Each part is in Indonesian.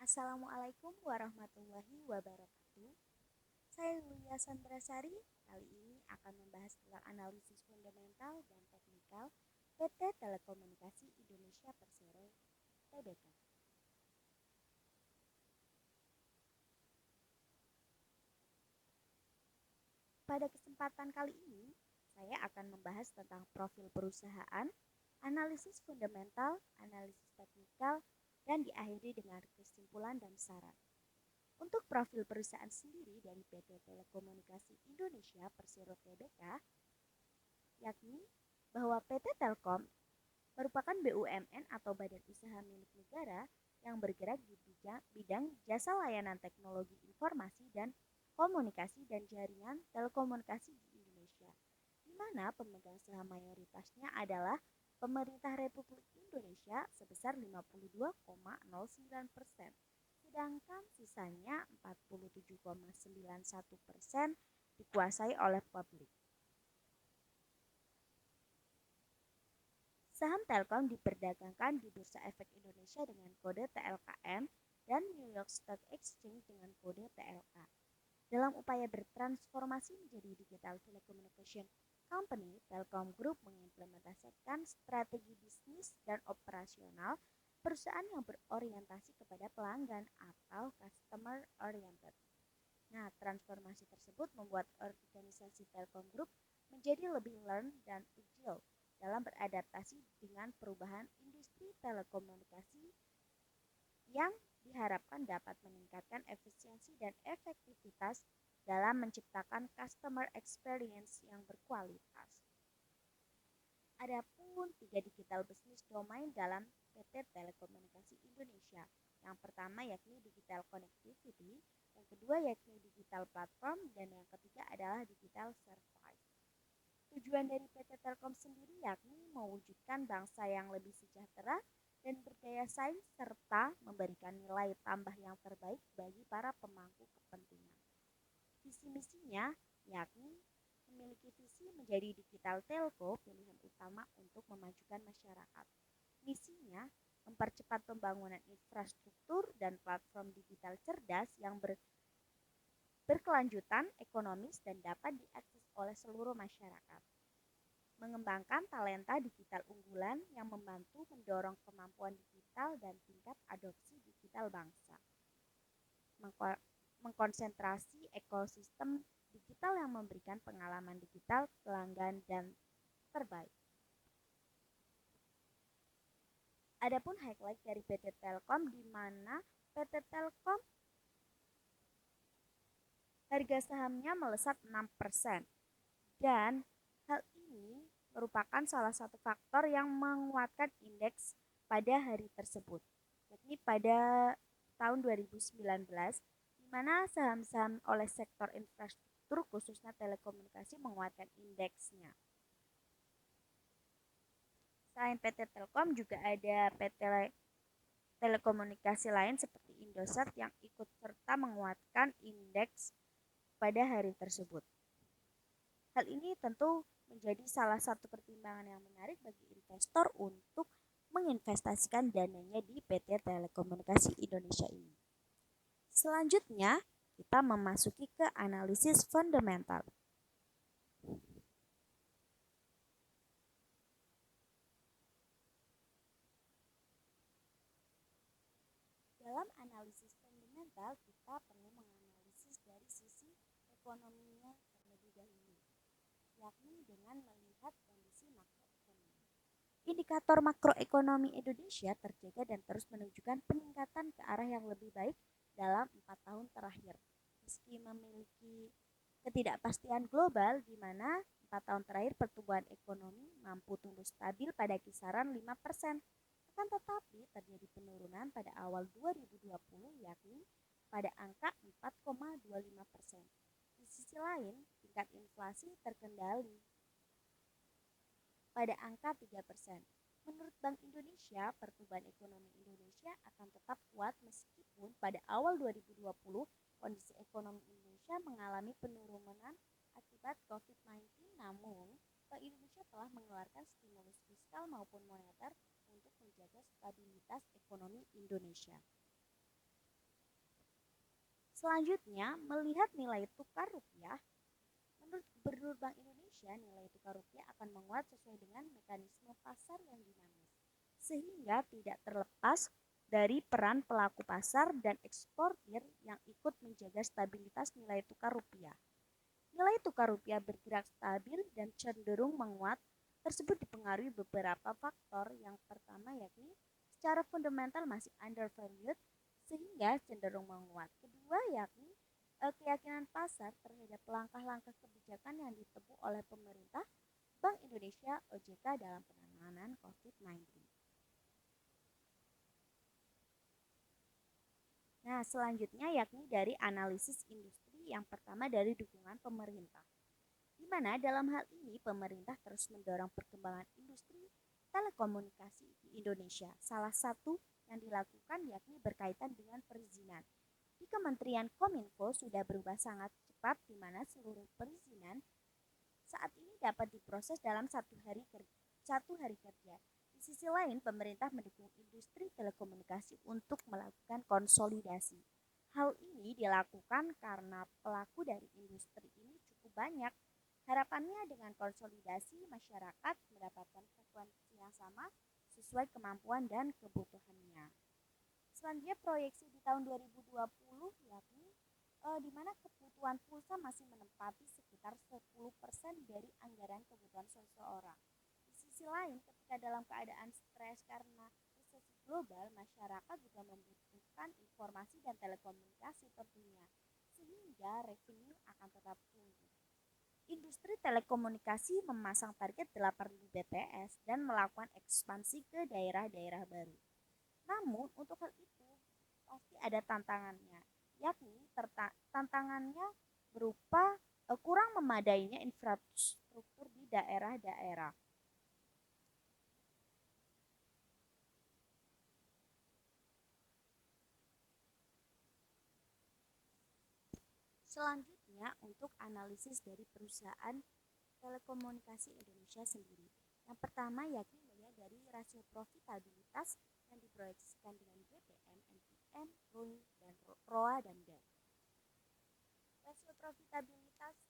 Assalamualaikum warahmatullahi wabarakatuh. Saya Yulia Sandrasari. Kali ini akan membahas tentang analisis fundamental dan teknikal PT Telekomunikasi Indonesia Persero (TBK). Pada kesempatan kali ini, saya akan membahas tentang profil perusahaan, analisis fundamental, analisis teknikal, dan diakhiri dengan kesimpulan dan saran. Untuk profil perusahaan sendiri dari PT Telekomunikasi Indonesia Persero Tbk, yakni bahwa PT Telkom merupakan BUMN atau badan usaha milik negara yang bergerak di bidang jasa layanan teknologi informasi dan komunikasi dan jaringan telekomunikasi di Indonesia, di mana pemegang saham mayoritasnya adalah Pemerintah Republik Indonesia sebesar 52,09%, sedangkan sisanya 47,91% dikuasai oleh publik. Saham Telkom diperdagangkan di Bursa Efek Indonesia dengan kode TLKM dan New York Stock Exchange dengan kode TLK. Dalam upaya bertransformasi menjadi Digital Telecommunication Company, Telkom Group mengimplementasikan strategi bisnis dan operasional perusahaan yang berorientasi kepada pelanggan atau customer oriented. Nah, transformasi tersebut membuat organisasi Telkom Group menjadi lebih learn dan agile dalam beradaptasi dengan perubahan industri telekomunikasi yang diharapkan dapat meningkatkan efisiensi dan efektivitas dalam menciptakan customer experience yang berkualitas. Adapun 3 digital business domain dalam PT Telekomunikasi Indonesia. Yang pertama yakni digital connectivity, yang kedua yakni digital platform, dan yang ketiga adalah digital service. Tujuan dari PT Telkom sendiri yakni mewujudkan bangsa yang lebih sejahtera dan berdaya saing serta memberikan nilai tambah yang terbaik bagi para pemangku kepentingan. Visi misinya yakni memiliki visi menjadi digital telco pilihan utama untuk memajukan masyarakat. Misinya mempercepat pembangunan infrastruktur dan platform digital cerdas yang berkelanjutan ekonomis dan dapat diakses oleh seluruh masyarakat. Mengembangkan talenta digital unggulan yang membantu mendorong kemampuan digital dan tingkat adopsi digital bangsa. Mengkonsentrasi ekosistem digital yang memberikan pengalaman digital pelanggan dan terbaik. Adapun highlight dari PT Telkom di mana PT Telkom harga sahamnya melesat 6% dan hal ini merupakan salah satu faktor yang menguatkan indeks pada hari tersebut, yakni pada tahun 2019, di mana saham-saham oleh sektor infrastruktur khususnya telekomunikasi menguatkan indeksnya. Selain PT Telkom juga ada PT Telekomunikasi lain seperti Indosat yang ikut serta menguatkan indeks pada hari tersebut. Hal ini tentu menjadi salah satu pertimbangan yang menarik bagi investor untuk menginvestasikan dananya di PT Telekomunikasi Indonesia ini. Selanjutnya, kita memasuki ke analisis fundamental. Dalam analisis fundamental, kita perlu menganalisis dari sisi ekonominya terlebih dahulu, yakni dengan melihat kondisi makroekonomi. Indikator makroekonomi Indonesia terjaga dan terus menunjukkan peningkatan ke arah yang lebih baik dalam 4 tahun terakhir. Meski memiliki ketidakpastian global di mana 4 tahun terakhir pertumbuhan ekonomi mampu tumbuh stabil pada kisaran 5%. Akan tetapi terjadi penurunan pada awal 2020 yakni pada angka 4,25%. Di sisi lain, tingkat inflasi terkendali pada angka 3%. Menurut Bank Indonesia, pertumbuhan ekonomi Indonesia akan tetap kuat meskipun pada awal 2020 kondisi ekonomi Indonesia mengalami penurunan akibat COVID-19, namun Bank Indonesia telah mengeluarkan stimulus fiskal maupun moneter untuk menjaga stabilitas ekonomi Indonesia. Selanjutnya, melihat nilai tukar rupiah. Menurut Gubernur Bank Indonesia, nilai tukar rupiah akan menguat sesuai dengan mekanisme pasar yang dinamis, sehingga tidak terlepas dari peran pelaku pasar dan eksportir yang ikut menjaga stabilitas nilai tukar rupiah. Nilai tukar rupiah bergerak stabil dan cenderung menguat tersebut dipengaruhi beberapa faktor. Yang pertama yakni secara fundamental masih undervalued sehingga cenderung menguat. Kedua yakni keyakinan pasar terhadap langkah-langkah kebijakan yang ditempuh oleh pemerintah, Bank Indonesia, OJK dalam penanganan COVID-19. Nah, selanjutnya yakni dari analisis industri. Yang pertama dari dukungan pemerintah, di mana dalam hal ini pemerintah terus mendorong perkembangan industri telekomunikasi di Indonesia. Salah satu yang dilakukan yakni berkaitan dengan perizinan. Di Kementerian Kominfo sudah berubah sangat cepat, di mana seluruh perizinan saat ini dapat diproses dalam satu hari kerja. Di sisi lain, pemerintah mendukung industri telekomunikasi untuk melakukan konsolidasi. Hal ini dilakukan karena pelaku dari industri ini cukup banyak. Harapannya dengan konsolidasi, masyarakat mendapatkan frekuensi yang sama sesuai kemampuan dan kebutuhannya. Selanjutnya proyeksi di tahun 2020 yakni di mana kebutuhan pulsa masih menempati sekitar 10% dari anggaran kebutuhan seseorang. Di sisi lain, ketika dalam keadaan stres karena resesi global, masyarakat juga membutuhkan informasi dan telekomunikasi tentunya, sehingga revenue akan tetap tumbuh. Industri telekomunikasi memasang target 8.000 BTS dan melakukan ekspansi ke daerah-daerah baru. Namun, untuk hal itu pasti ada tantangannya, yakni tantangannya berupa kurang memadainya infrastruktur di daerah-daerah. Selanjutnya, untuk analisis dari perusahaan telekomunikasi Indonesia sendiri. Yang pertama yakni melihat dari rasio profitabilitas yang diproyeksikan dengan GPM, NPM, ROI, dan ROA dan DER. Rasio profitabilitas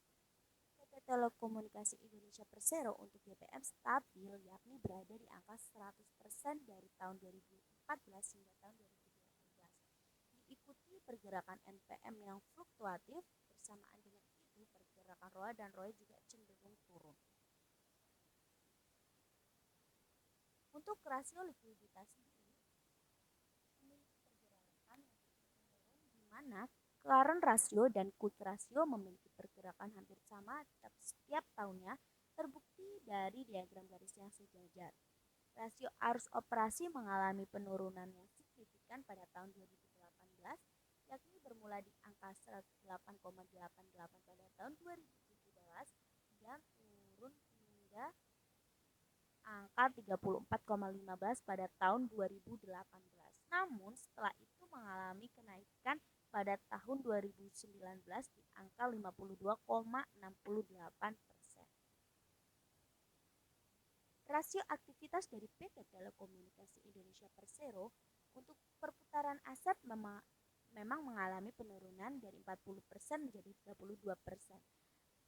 PT Telekomunikasi Indonesia Persero untuk GPM stabil yakni berada di angka 100% dari tahun 2014 hingga tahun 2018. Diikuti pergerakan NPM yang fluktuatif, bersamaan dengan itu pergerakan ROA dan ROI juga cenderung turun. Untuk rasio likuiditas sendiri memiliki pergerakan yang menurun, di mana current ratio dan quick ratio memiliki pergerakan hampir sama setiap tahunnya, terbukti dari diagram garis yang sejajar. Rasio arus operasi mengalami penurunan yang signifikan pada tahun 2018, yakni bermula di angka 108,88 pada tahun 2017 dan turun hingga angka 34,15 pada tahun 2018. Namun setelah itu mengalami kenaikan pada tahun 2019 di angka 52,68%. Rasio aktivitas dari PT Telekomunikasi Indonesia Persero untuk perputaran aset memang mengalami penurunan dari 40% menjadi 32%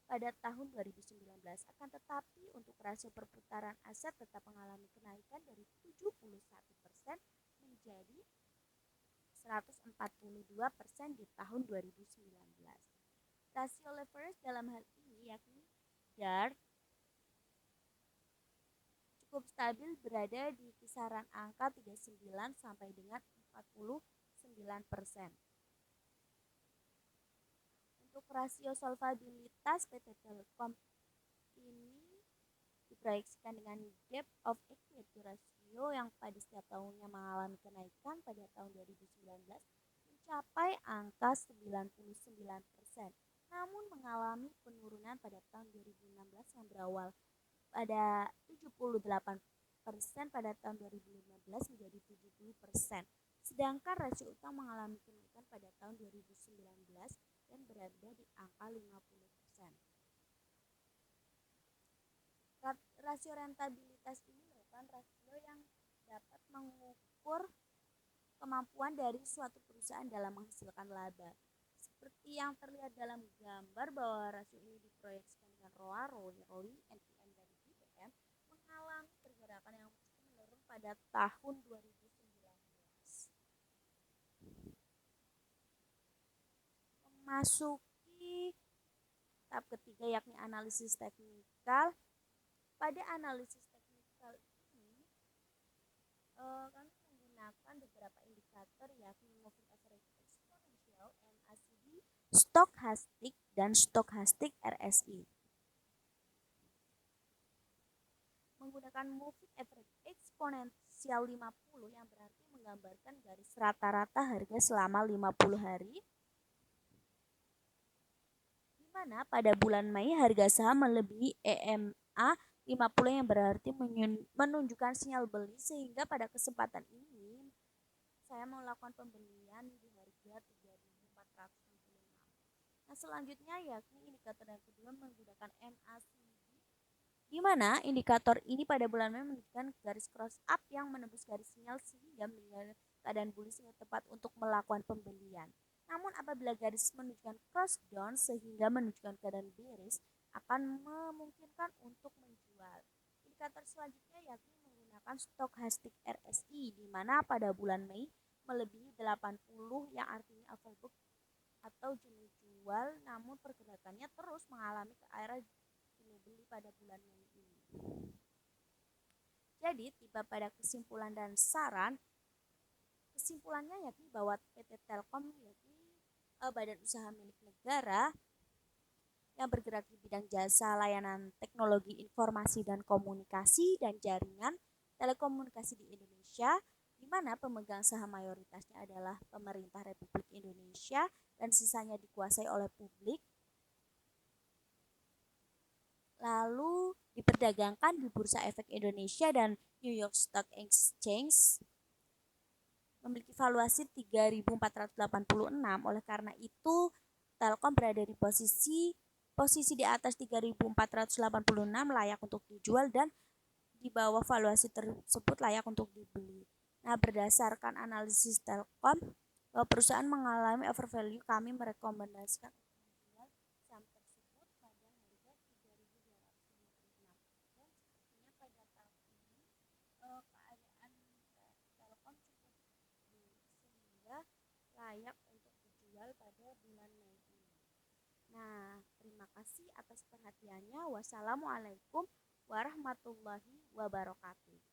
pada tahun 2019. Akan tetapi untuk rasio perputaran aset tetap mengalami kenaikan dari 71% menjadi 142% di tahun 2019. Rasio leverage dalam hal ini yakni DAR cukup stabil berada di kisaran angka 39 sampai dengan 49%. Untuk rasio solvabilitas PT Telkom ini diproyeksikan dengan debt of equity ratio yang pada setiap tahunnya mengalami kenaikan pada tahun 2019 mencapai angka 99%, namun mengalami penurunan pada tahun 2016 yang berawal pada 78% pada tahun 2015 menjadi 70%. Sedangkan rasio utang mengalami kenaikan pada tahun 2019 dan berada di angka 50%. Rasio rentabilitas ini merupakan rasio yang dapat mengukur kemampuan dari suatu perusahaan dalam menghasilkan laba. Seperti yang terlihat dalam gambar bahwa rasio ini diproyeksikan dengan ROA, ROI, NPM, dan IPM mengalami pergerakan yang masih menurun pada tahun 2019. Memasuki tahap ketiga yakni analisis teknikal. Pada analisis teknikal ini kami menggunakan beberapa indikator yakni moving average exponential, MACD, stochastic, dan stochastic RSI. Menggunakan moving average eksponensial 50 yang berarti menggambarkan garis rata-rata harga selama 50 hari, di mana pada bulan Mei harga saham melebihi EMA 50 yang berarti menunjukkan sinyal beli, sehingga pada kesempatan ini saya melakukan pembelian di harga 3.466. Nah, selanjutnya yakni indikator yang kedua menggunakan MACD, di mana indikator ini pada bulan Mei menunjukkan garis cross up yang menembus garis sinyal sehingga menunjukkan keadaan bullish yang tepat untuk melakukan pembelian. Namun apabila garis menunjukkan cross down sehingga menunjukkan keadaan bearish, akan memungkinkan untuk menjual. Indikator selanjutnya yakni menggunakan stochastic RSI, di mana pada bulan Mei melebihi 80 yang artinya overbought atau jenis jual, namun pergerakannya terus mengalami ke arah beli pada bulan Mei ini. Jadi tiba pada kesimpulan dan saran. Kesimpulannya yakni bahwa PT Telkom yakni badan usaha milik negara yang bergerak di bidang jasa layanan teknologi informasi dan komunikasi dan jaringan telekomunikasi di Indonesia, di mana pemegang saham mayoritasnya adalah pemerintah Republik Indonesia dan sisanya dikuasai oleh publik, lalu diperdagangkan di Bursa Efek Indonesia dan New York Stock Exchange, memiliki valuasi 3.486. Oleh karena itu, Telkom berada di posisi di atas 3.486 layak untuk dijual, dan di bawah valuasi tersebut layak untuk dibeli. Nah, berdasarkan analisis Telkom bahwa perusahaan mengalami overvalue, kami merekomendasikan saham tersebut pada harga 3.256. Dan sepertinya pada tahun ini keadaan Telkom cukup buruk sehingga layak untuk dijual pada bulan Mei ini. Nah, terima kasih atas perhatiannya. Wassalamualaikum warahmatullahi wabarakatuh.